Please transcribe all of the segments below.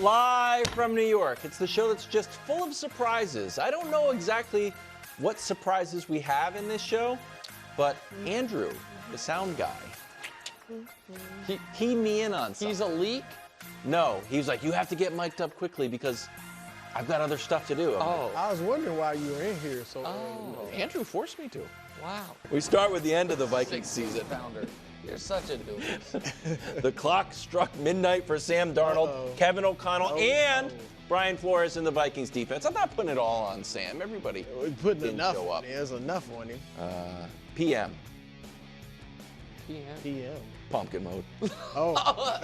Live from New York. It's the show that's just full of surprises. I don't know exactly what surprises we have in this show, but Andrew, the sound guy, he keyed me in on something. He's a leak? No, he was like, you have to get mic'd up quickly because I've got other stuff to do. Oh. I was wondering why you were in here so early. Andrew forced me to. Wow. We start with the end of the Vikings season. Founder. You're such a doofus. The clock struck midnight for Sam Darnold, Kevin O'Connell, and Brian Flores in the Vikings defense. I'm not putting it all on Sam. Everybody Putting didn't enough show on up. There's enough on him. PM. PM. Pumpkin mode. Oh.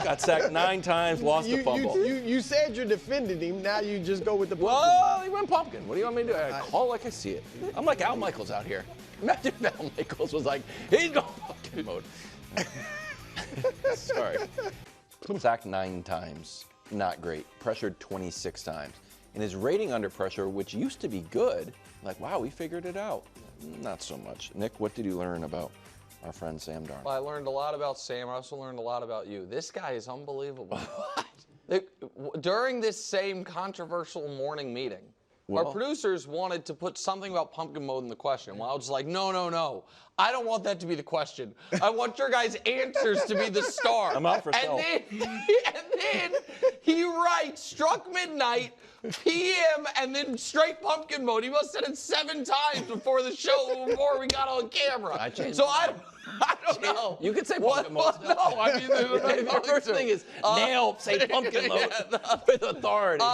Got sacked 9 times, lost a fumble. You said you defended him. Now you just go with the pumpkin. Well, he went pumpkin. What do you want me to do? I call like I see it. I'm like Al Michaels out here. Imagine if Al Michaels was like, he's going pumpkin mode. Sorry. Sacked 9 times. Not great. Pressured 26 times. And his rating under pressure, which used to be good, like, wow, we figured it out. Not so much. Nick, what did you learn about our friend Sam Darnold? Well, I learned a lot about Sam. I also learned a lot about you. This guy is unbelievable. During this same controversial morning meeting, our producers wanted to put something about pumpkin mode in the question. Well, I was like, no. I don't want that to be the question. I want your guys' answers to be the star. I'm out for and then he writes, struck midnight, PM, and then straight pumpkin mode. He must have said it 7 times before the show, before we got on camera. I changed So I don't know. You could say pumpkin mode. No, I mean, the first thing is nail, say pumpkin mode with authority.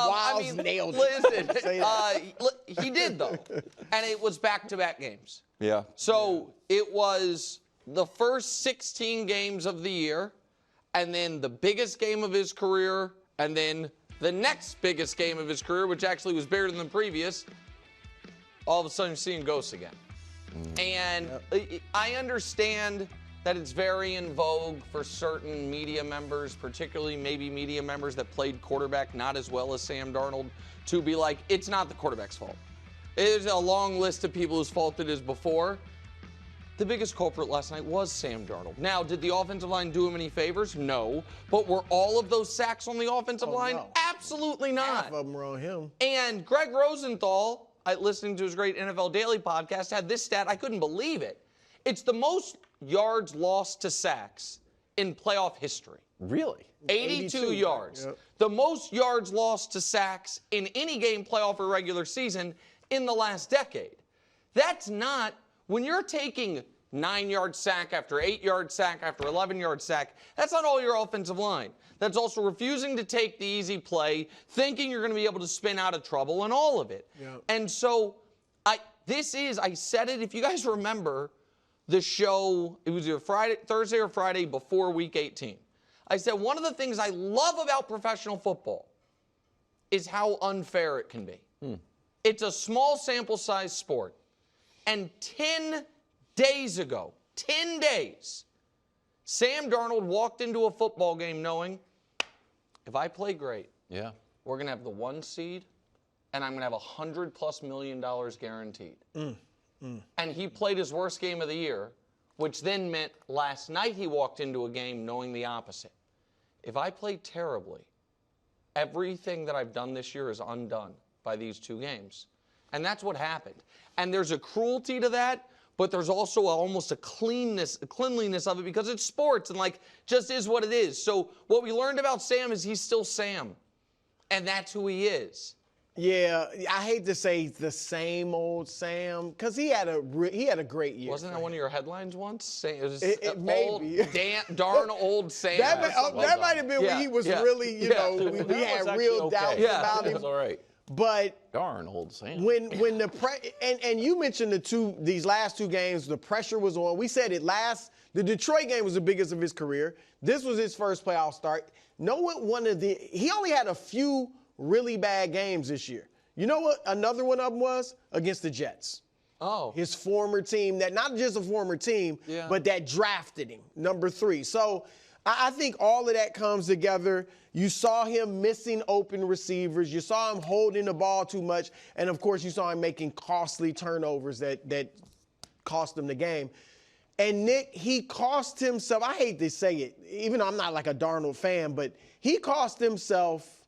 Nailed Listen, it. he did, though. And it was back-to-back games. Yeah. So it was the first 16 games of the year, and then the biggest game of his career, and then the next biggest game of his career, which actually was bigger than the previous. All of a sudden, you're seeing ghosts again. And I understand that it's very in vogue for certain media members, particularly maybe media members that played quarterback not as well as Sam Darnold, to be like, it's not the quarterback's fault. There's a long list of people whose fault it is before. The biggest culprit last night was Sam Darnold. Now, did the offensive line do him any favors? No. But were all of those sacks on the offensive line? No. Absolutely not. Half of them were on him. And Greg Rosenthal, listening to his great NFL Daily podcast, had this stat. I couldn't believe it. It's the most yards lost to sacks in playoff history. Really? 82 yards. Yep. The most yards lost to sacks in any game, playoff or regular season, in the last decade. That's not, when you're taking 9-yard sack after 8-yard sack after 11-yard sack, that's not all your offensive line. That's also refusing to take the easy play, thinking you're going to be able to spin out of trouble, and all of it. Yep. And so, I said it, if you guys remember the show, it was either Thursday or Friday before week 18. I said one of the things I love about professional football is how unfair it can be. It's a small sample size sport. And 10 days ago, 10 days, Sam Darnold walked into a football game knowing, if I play great, we're going to have the 1 seed, and I'm going to have $100+ million guaranteed. And he played his worst game of the year, which then meant last night he walked into a game knowing the opposite. If I play terribly, everything that I've done this year is undone by these 2 games. And that's what happened. And there's a cruelty to that, but there's also almost a cleanliness of it because it's sports and just is what it is. So what we learned about Sam is he's still Sam. And that's who he is. Yeah, I hate to say the same old Sam because he had a great year. Wasn't that one of your headlines once? It was maybe. Darn old Sam. That might have been when he was really, we had real doubts about him. That's all right. But darn old Sam. When and you mentioned these last 2 games, the pressure was on. We said the Detroit game was the biggest of his career. This was his first playoff start. He only had a few really bad games this year. You know what? Another one of them was against the Jets. Oh. His former team, that not just a former team, but that drafted him, number 3. So I think all of that comes together. You saw him missing open receivers. You saw him holding the ball too much. And, of course, you saw him making costly turnovers that cost him the game. And, Nick, he cost himself – I hate to say it, even though I'm not like a Darnold fan, but he cost himself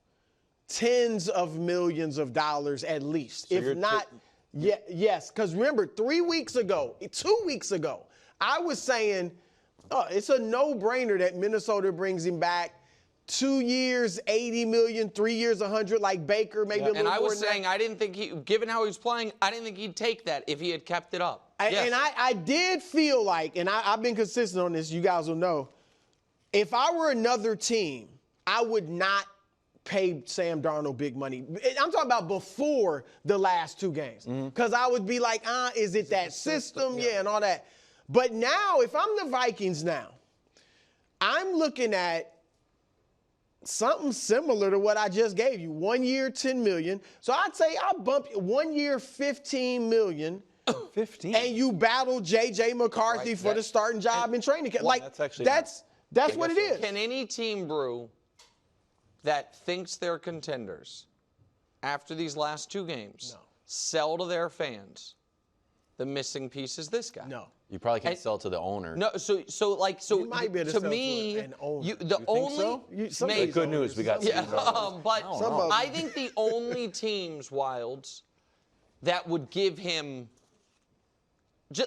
tens of millions of dollars at least, So if not. Yes, because remember, 2 weeks ago, I was saying it's a no-brainer that Minnesota brings him back. 2 years, 80 million, 3 years, 100, like Baker, maybe a little more. And I was saying, I didn't think given how he was playing, I didn't think he'd take that if he had kept it up. And I did feel like, and I've been consistent on this, you guys will know, if I were another team, I would not pay Sam Darnold big money. I'm talking about before the last 2 games. Because I would be like, is it that system? Yeah, and all that. But now, if I'm the Vikings now, I'm looking at something similar to what I just gave you. 1 year, $10 million. So I'd say I'll bump you 1 year, $15 million. 15. And you battle J.J. McCarthy for the starting job in training camp. Like, that's what it is. Can any team, Brew, that thinks they're contenders after these last 2 games sell to their fans the missing piece is this guy? No. You probably can't sell to the owner. No, so you might be able to sell me, to an owner. the only maybe good news, we got but I think the only teams, Wilds, that would give him,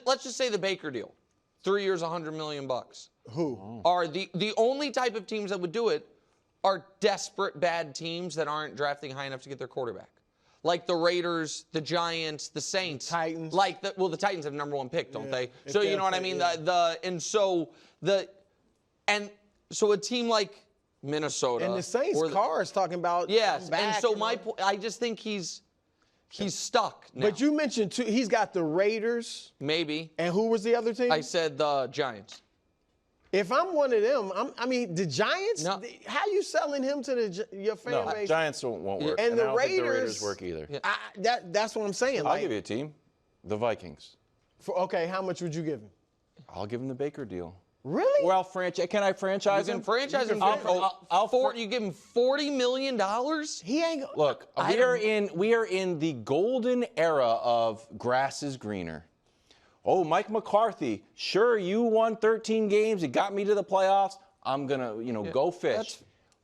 let's just say the Baker deal, 3 years, $100 million. Who? Are the only type of teams that would do it are desperate bad teams that aren't drafting high enough to get their quarterback. Like the Raiders, the Giants, the Saints. Titans. The Titans have number 1 pick, don't they? If So you know what I mean? So a team like Minnesota. And the Saints car is talking about and so my point, I just think he's stuck now. But you mentioned he's got the Raiders. Maybe. And who was the other team? I said the Giants. If I'm one of them, the Giants, No. how you selling him to your fan base? Giants won't work. And I the don't think the Raiders Raiders work either. Yeah. That's what I'm saying. I'll give you a team. The Vikings. Okay, how much would you give him? I'll give him the Baker deal. Really? Well, can I franchise You him? can franchise him. You give him $40 million? He ain't. Look, we are in the golden era of grass is greener. Oh, Mike McCarthy, sure, you won 13 games. It got me to the playoffs. I'm going to, go fish.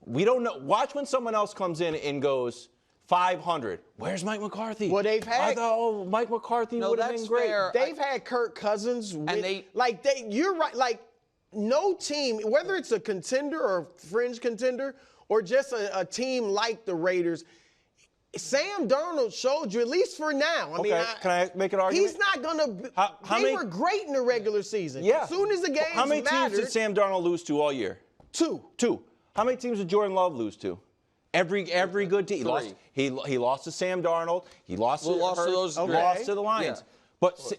We don't know. Watch when someone else comes in and goes 500. Where's Mike McCarthy? Well, they've had. I thought, Mike McCarthy would have been great. Fair. They've had Kirk Cousins. You're right. Like, no team, whether it's a contender or fringe contender or just a team like the Raiders, Sam Darnold showed you, at least for now. Can I make an argument? He's not going to. They were great in the regular season. Yeah. As soon as the games How many mattered, teams did Sam Darnold lose to all year? 2. How many teams did Jordan Love lose to? Every good team. He lost to Sam Darnold. He lost to those. Lost to the Lions. Yeah.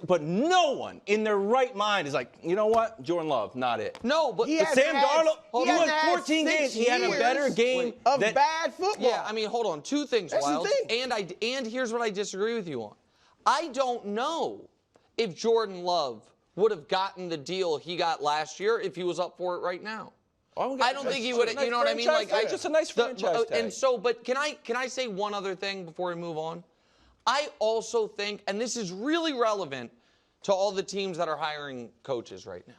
But no one in their right mind is like, you know what? Jordan Love, not it. No, but Sam Darnold, he won 14 games. He had a better game of bad football. Yeah, hold on. 2 things, Wild. And here's what I disagree with you on. I don't know if Jordan Love would have gotten the deal he got last year if he was up for it right now. I don't think he would. You know what I mean? Just a nice franchise tag. And so, but can I say one other thing before we move on? I also think, and this is really relevant to all the teams that are hiring coaches right now,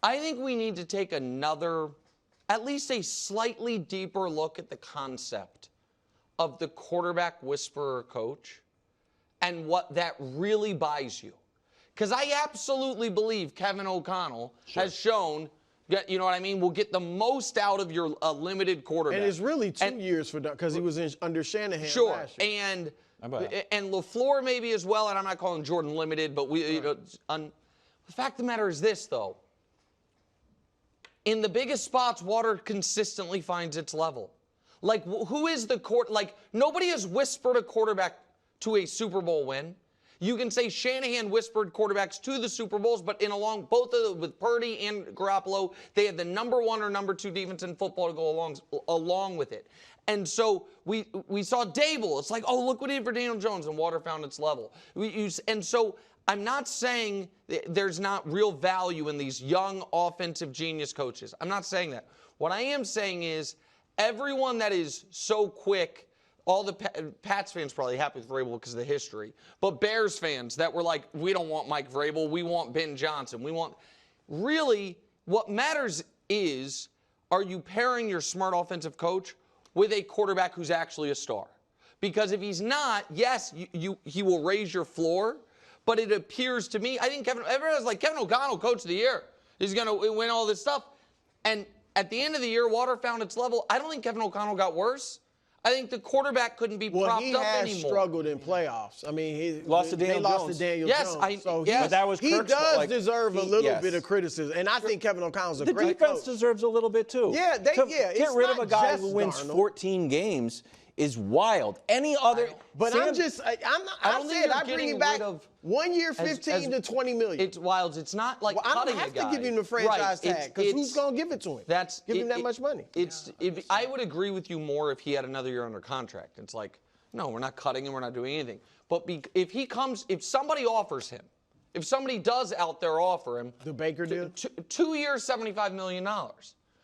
I think we need to take at least a slightly deeper look at the concept of the quarterback whisperer coach and what that really buys you. Because I absolutely believe Kevin O'Connell has shown, you know what I mean, will get the most out of your limited quarterback. And it's really 2 years for because he was under Shanahan last year. And LaFleur maybe as well, and I'm not calling Jordan limited, but the fact of the matter is this, though. In the biggest spots, water consistently finds its level. Like, who is the nobody has whispered a quarterback to a Super Bowl win. You can say Shanahan whispered quarterbacks to the Super Bowls, but with Purdy and Garoppolo, they had the number 1 or number 2 defense in football to go along with it. And so we saw Dable. It's like, oh, look what he did for Daniel Jones, and water found its level. And so I'm not saying there's not real value in these young offensive genius coaches. I'm not saying that. What I am saying is everyone that is so quick, all the Pats fans probably happy with Vrabel because of the history, but Bears fans that were like, we don't want Mike Vrabel, we want Ben Johnson. Really, what matters is, are you pairing your smart offensive coach with a quarterback who's actually a star. Because if he's not, yes, he will raise your floor, but it appears to me, I think everyone's like, Kevin O'Connell, coach of the year. He's going to win all this stuff. And at the end of the year, water found its level. I don't think Kevin O'Connell got worse. I think the quarterback couldn't be propped up anymore. Well, he has struggled in playoffs. I mean, they lost to Daniel Jones. Yes, but that was Kirk's fault. He does deserve a little bit of criticism, and I think Kevin O'Connell's a great coach. The defense deserves a little bit too. Yeah, get rid of a guy who wins 14 games is wild. Any other, but I'm bring him back 1 year, 15 to 20 million. It's wild. It's not like cutting a guy. I don't have to give him the franchise tag because who's going to give it to him? Give him that much money. I would agree with you more if he had another year under contract. It's like, no, we're not cutting him. We're not doing anything. But if somebody offers him, if somebody does out there offer him the Baker deal, 2 years, $75 million.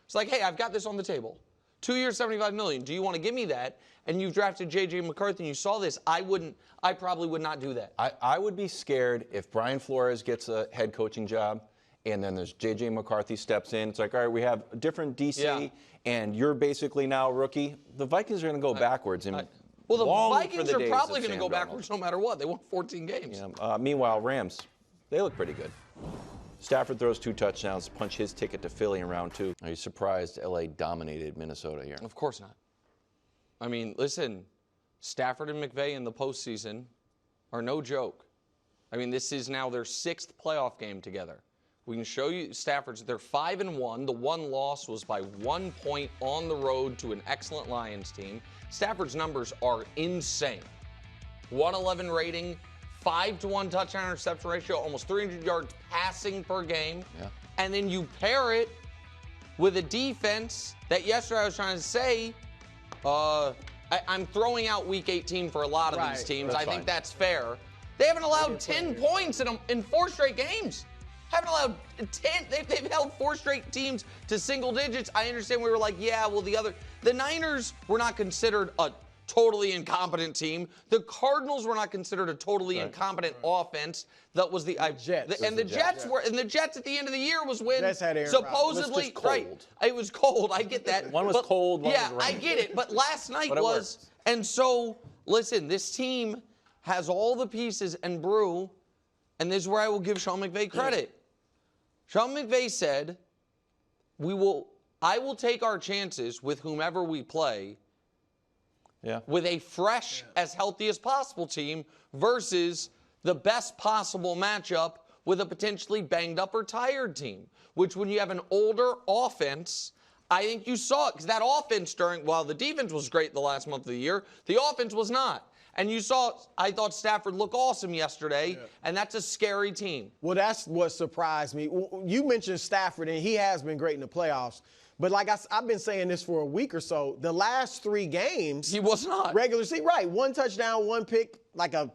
It's like, hey, I've got this on the table. 2 years, $75 million. Do you want to give me that? And you've drafted J.J. McCarthy and you saw this. I probably would not do that. I would be scared if Brian Flores gets a head coaching job and then there's J.J. McCarthy steps in. It's like, all right, we have a different DC and you're basically now a rookie. The Vikings are going to go backwards. Well, the Vikings are probably going to go backwards no matter what. They won 14 games. Yeah. Meanwhile, Rams, they look pretty good. Stafford throws 2 touchdowns, punch his ticket to Philly in round 2. Are you surprised L.A. dominated Minnesota here? Of course not. I mean, listen, Stafford and McVay in the postseason are no joke. I mean, this is now their 6th playoff game together. We can show you Stafford's. They're 5-1. The one loss was by 1 point on the road to an excellent Lions team. Stafford's numbers are insane. 111 rating, 5-to-1 touchdown interception ratio, almost 300 yards passing per game. Yeah. And then you pair it with a defense that yesterday I was trying to say, I'm throwing out Week 18 for a lot of these teams. I think that's fair. They haven't allowed 10 points in 4 straight games. Haven't allowed 10. They've held 4 straight teams to single digits. I understand we were like, yeah, well, the Niners were not considered a totally incompetent team. The Cardinals were not considered a totally incompetent offense. That was the Jets. The Jets were, and the Jets at the end of the year was when supposedly it was cold. I get that. One was cold. One was rainy. I get it. But last night was, and so listen, this team has all the pieces and brew, and this is where I will give Sean McVay credit. Sean McVay said, I will take our chances with whomever we play. Yeah. With a fresh, as healthy as possible team versus the best possible matchup with a potentially banged up or tired team, which when you have an older offense, I think you saw it because that offense while the defense was great the last month of the year, the offense was not. And you saw, I thought Stafford looked awesome yesterday, and that's a scary team. Well, that's what surprised me. You mentioned Stafford, and he has been great in the playoffs. But like I've been saying this for a week or so, the last 3 games, he was not. Regular season, right. 1 touchdown, 1 pick, like a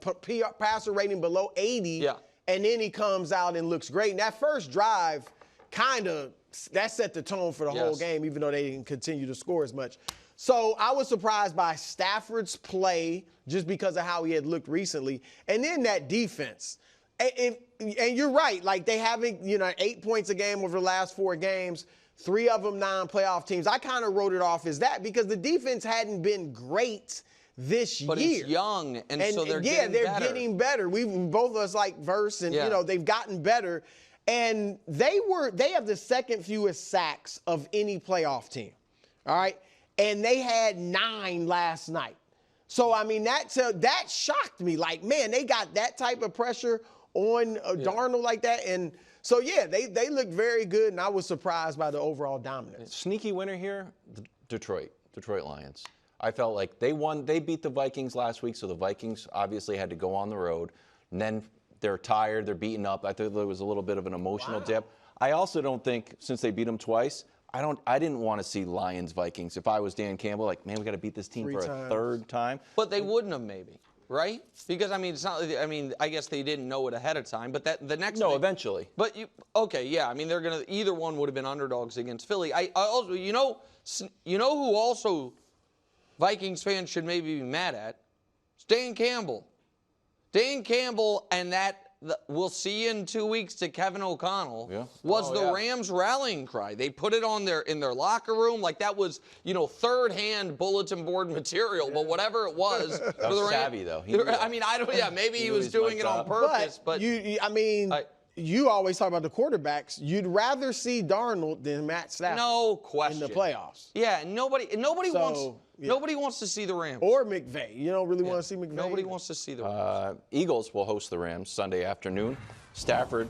passer rating below 80. Yeah. And then he comes out and looks great. And that first drive that set the tone for the whole game, even though they didn't continue to score as much. So I was surprised by Stafford's play just because of how he had looked recently. And then that defense. And you're right. Like they haven't, 8 points a game over the last 4 games. 3 of them non-playoff teams. I kind of wrote it off as that because the defense hadn't been great this year. But it's young, and so they're getting better. Yeah, they're getting better. Both of us like Verse, and they've gotten better. And they have the 2nd fewest sacks of any playoff team. All right, and they had 9 last night. So I mean that shocked me. Like, man, they got that type of pressure on Darnold like that, and. So, they looked very good, and I was surprised by the overall dominance. Sneaky winner here, Detroit Lions. I felt like they beat the Vikings last week, so the Vikings obviously had to go on the road. And then they're tired, they're beaten up. I thought there was a little bit of an emotional dip. I also don't think, since they beat them twice, I didn't want to see Lions-Vikings. If I was Dan Campbell, like, man, we got to beat this team for a 3rd time. But they wouldn't have maybe. Right? Because, it's not, I guess they didn't know it ahead of time, but the next No, eventually. But, they're going to, either one would have been underdogs against Philly. I also, who also Vikings fans should maybe be mad at? It's Dan Campbell. Dan Campbell and that we'll see you in 2 weeks to Kevin O'Connell was the yeah. Rams rallying cry. They put it on in their locker room like that was, third-hand bulletin board material, but whatever it was. That was savvy, though. Maybe he was doing it on purpose, but you always talk about the quarterbacks. You'd rather see Darnold than Matt Stafford. No question. In the playoffs. Yeah, nobody wants to see the Rams. Or McVay. You don't really want to see McVay. Nobody wants to see the Rams. Eagles will host the Rams Sunday afternoon. Stafford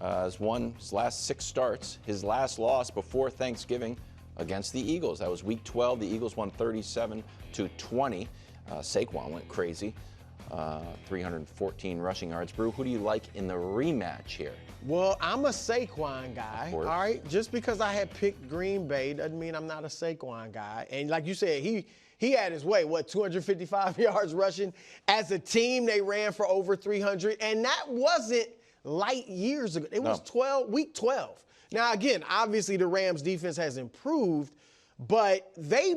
has won his last 6 starts. His last loss before Thanksgiving against the Eagles. That was Week 12. The Eagles won 37-20. Saquon went crazy. 314 rushing yards. Brew, who do you like in the rematch here? Well, I'm a Saquon guy, all right? Just because I had picked Green Bay doesn't mean I'm not a Saquon guy. And like you said, he had his way, 255 yards rushing. As a team, they ran for over 300, and that wasn't light years ago. It was week 12. Now, again, obviously the Rams' defense has improved, but they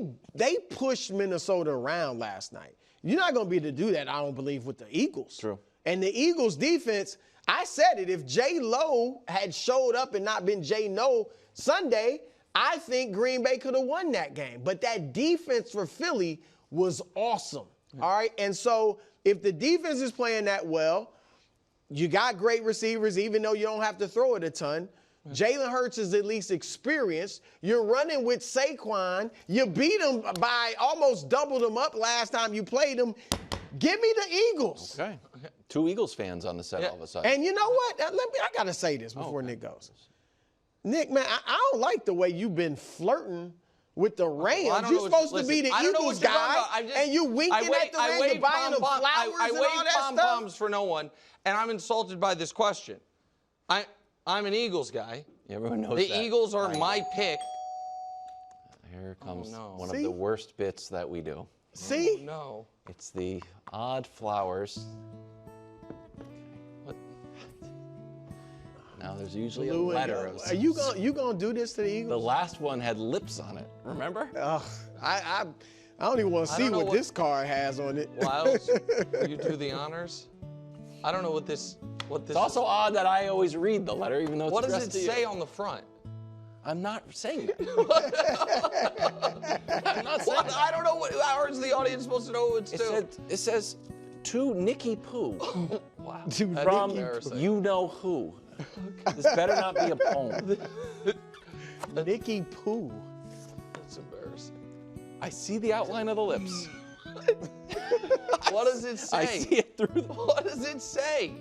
pushed Minnesota around last night. You're not going to be able to do that, I don't believe, with the Eagles. True. And the Eagles' defense, I said it, if J. Lo had showed up and not been J. No Sunday, I think Green Bay could have won that game. But that defense for Philly was awesome, all right? And so if the defense is playing that well, you got great receivers, even though you don't have to throw it a ton. Jalen Hurts is at least experienced. You're running with Saquon. You beat him by almost doubled him up last time you played him. Give me the Eagles. Okay. 2 Eagles fans on the set all of a sudden. And you know what? I got to say this before Nick goes. Nick, man, I don't like the way you've been flirting with the Rams. You're supposed to be the Eagles guy, and you winking at the Rams and buying them flowers and all that stuff. I wave pom-poms for no one, and I'm insulted by this question. I'm an Eagles guy. Everyone knows the Eagles are my pick. Here comes one of the worst bits that we do. See? Oh, no. It's the odd flowers. What? Now there's usually a letter. Are you gonna do this to the Eagles? The last one had lips on it. Remember? I don't even want to see what this card has on it. Wiles, you do the honors. I don't know what this. It's also odd that I always read the letter, even though it's addressed to you. What does it say on the front? I'm not saying that. I'm not saying that. I don't know how is the audience supposed to know what it's to? It says, to Nicky Poo. Wow. From you know who. This better not be a poem. Nicky Poo. That's embarrassing. I see the outline of the lips. What does it say? I see it through the... What does it say?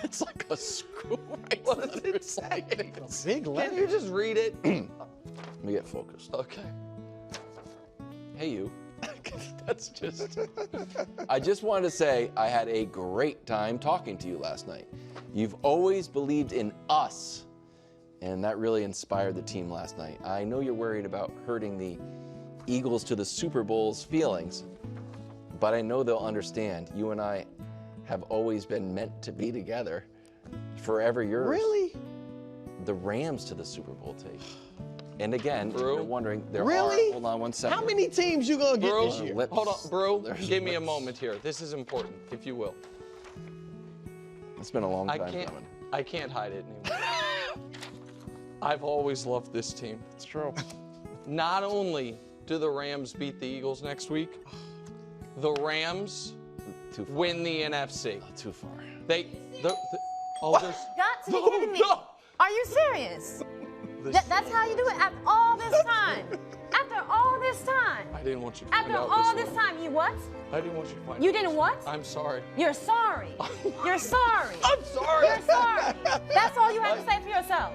It's like a screw. What does it say? A big letter. Can you just read it? Let me get focused. Okay. Hey, you. I just wanted to say I had a great time talking to you last night. You've always believed in us, and that really inspired the team last night. I know you're worried about hurting the Eagles to the Super Bowl's feelings, but I know they'll understand. You and I have always been meant to be together. Forever yours. Really? The Rams to the Super Bowl take. And again, Brew? you're wondering, hold on one second. How many teams you gonna get this year? Hold on, Brew, give me a moment here. This is important, if you will. It's been a long time coming. I can't hide it anymore. I've always loved this team. It's true. Not only do the Rams beat the Eagles next week, the Rams win the NFC. Too far. There's got to be kidding me. Are you serious? That's how you do it after all this time. After all this time. I didn't want you to find out After all this time, you what? I didn't want you to find out. You didn't what? I'm sorry. You're sorry. You're sorry. I'm sorry. You're sorry. That's all you have to say for yourself.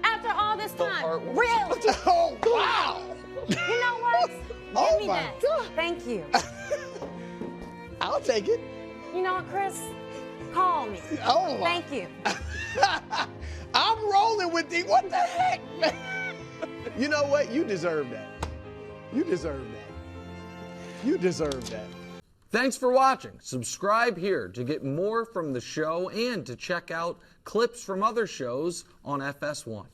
After all this time. Really? Oh, wow. You know what? Give me that. God. Thank you. I'll take it. You know what, Chris? Call me. Oh, my. Thank you. I'm rolling with the, what the heck, man? You know what? You deserve that. You deserve that. You deserve that. Thanks for watching. Subscribe here to get more from the show and to check out clips from other shows on FS1.